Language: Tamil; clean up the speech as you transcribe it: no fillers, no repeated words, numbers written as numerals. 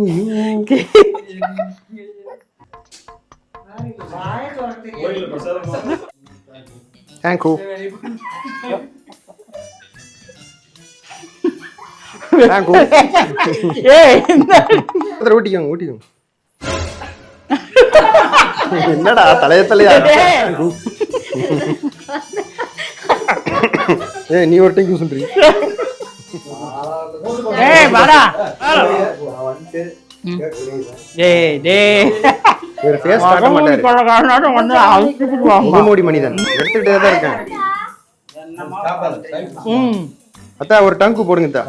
you. Thank you. Thank you. ஊட்டிக்கோங்க. என்னடா தலையா? நீ ஒரு டைம் சொல்றீ. வாடா. ஒரு ஃபேஸ் காட்ட மாட்டாரு. முகமூடி மனிதன் எடுத்துக்கிட்டே தான் இருக்கேன். அத்தா ஒரு டங்கு போடுங்க.